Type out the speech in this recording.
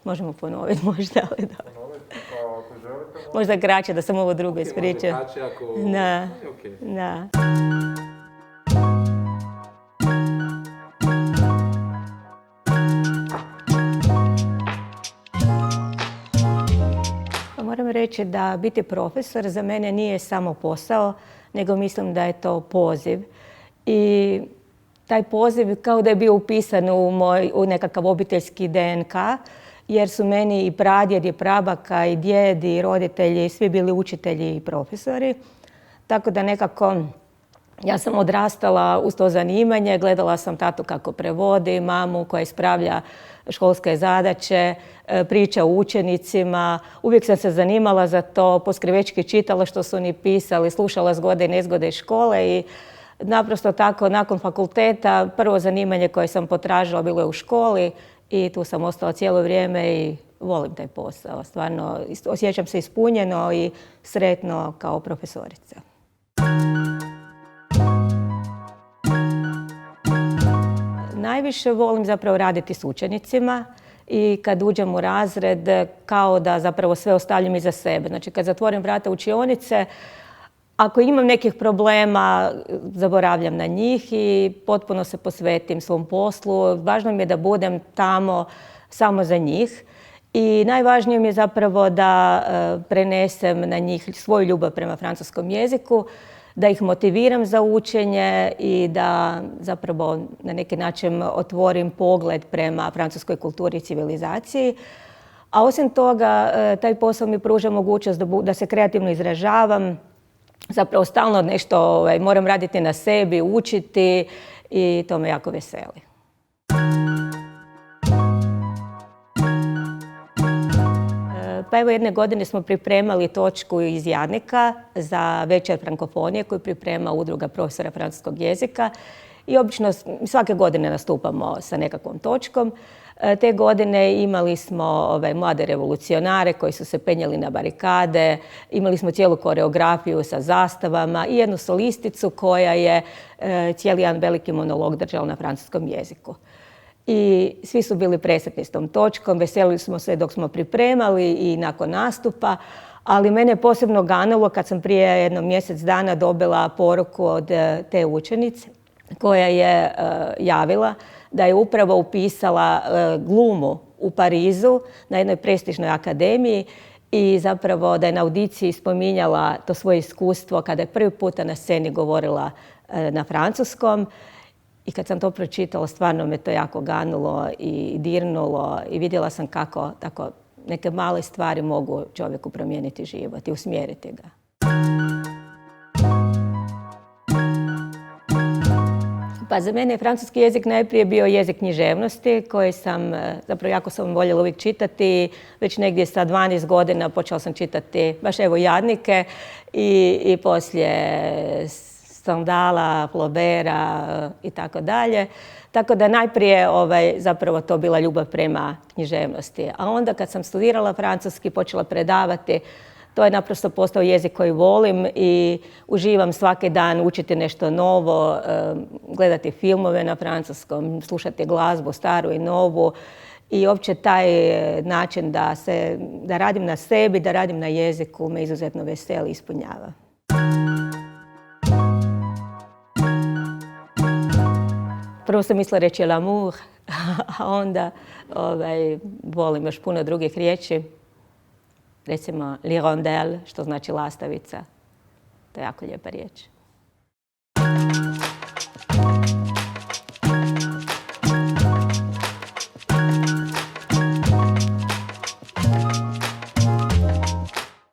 Možemo ponoviti možda, ali da. Ponoviti, pa ako želite... Možda kraće, da sam ovo drugo ispričam. Možda kraće ako... Da, Okay. da. Moram reći da biti profesor za mene nije samo posao, nego mislim da je to poziv. I taj poziv kao da je bio upisan u nekakav obiteljski DNK, jer su meni i pradjed, i prabaka, i djed, i roditelji, svi bili učitelji i profesori. Tako da nekako ja sam odrastala uz to zanimanje, gledala sam tatu kako prevodi, mamu koja ispravlja školske zadaće, priča o učenicima. Uvijek sam se zanimala za to, poskrivečki čitala što su oni pisali, slušala zgode i nezgode iz škole i naprosto tako nakon fakulteta prvo zanimanje koje sam potražila bilo je u školi i tu sam ostala cijelo vrijeme i volim taj posao. Stvarno osjećam se ispunjeno i sretno kao profesorica. Najviše volim zapravo raditi s učenicima i kad uđem u razred kao da zapravo sve ostavljam iza sebe. Znači kad zatvorim vrata učionice, ako imam nekih problema, zaboravljam na njih i potpuno se posvetim svom poslu. Važno mi je da budem tamo samo za njih. I najvažnije mi je zapravo da prenesem na njih svoju ljubav prema francuskom jeziku, da ih motiviram za učenje i da zapravo na neki način otvorim pogled prema francuskoj kulturi i civilizaciji. A osim toga, taj posao mi pruža mogućnost da se kreativno izražavam, zapravo stalno nešto moram raditi na sebi, učiti i to me jako veseli. Pa evo jedne godine smo pripremali točku iz Jarnika za večer frankofonije koju priprema udruga profesora francuskog jezika i obično svake godine nastupamo sa nekakvom točkom. Te godine imali smo mlade revolucionare koji su se penjali na barikade, imali smo cijelu koreografiju sa zastavama i jednu solisticu koja je cijeli jedan veliki monolog držala na francuskom jeziku. I svi su bili presretni s tom točkom, veselili smo se dok smo pripremali i nakon nastupa, ali mene je posebno ganilo kad sam prije jedno mjesec dana dobila poruku od te učenice koja je javila da je upravo upisala glumu u Parizu na jednoj prestižnoj akademiji i zapravo da je na audiciji spominjala to svoje iskustvo kada je prvi puta na sceni govorila na francuskom. I kad sam to pročitala, stvarno me to jako ganulo i dirnulo i vidjela sam kako tako neke male stvari mogu čovjeku promijeniti život i usmjeriti ga. Pa za mene je francuski jezik najprije bio jezik književnosti koji sam, zapravo jako sam voljela uvijek čitati. Već negdje sa 12 godina počela sam čitati baš evo Jadnike i poslije Stendhala, Flaubera i tako dalje. Tako da najprije zapravo to bila ljubav prema književnosti. A onda kad sam studirala francuski, počela predavati, to je naprosto postao jezik koji volim i uživam svaki dan učiti nešto novo, gledati filmove na francuskom, slušati glazbu staru i novu. I uopće taj način da radim na sebi, da radim na jeziku me izuzetno veseli i ispunjava. Prvo sam mislila reći l'amour, a onda volim još puno drugih riječi. Recimo l'hirondelle, što znači lastavica. To je jako lijepa riječ.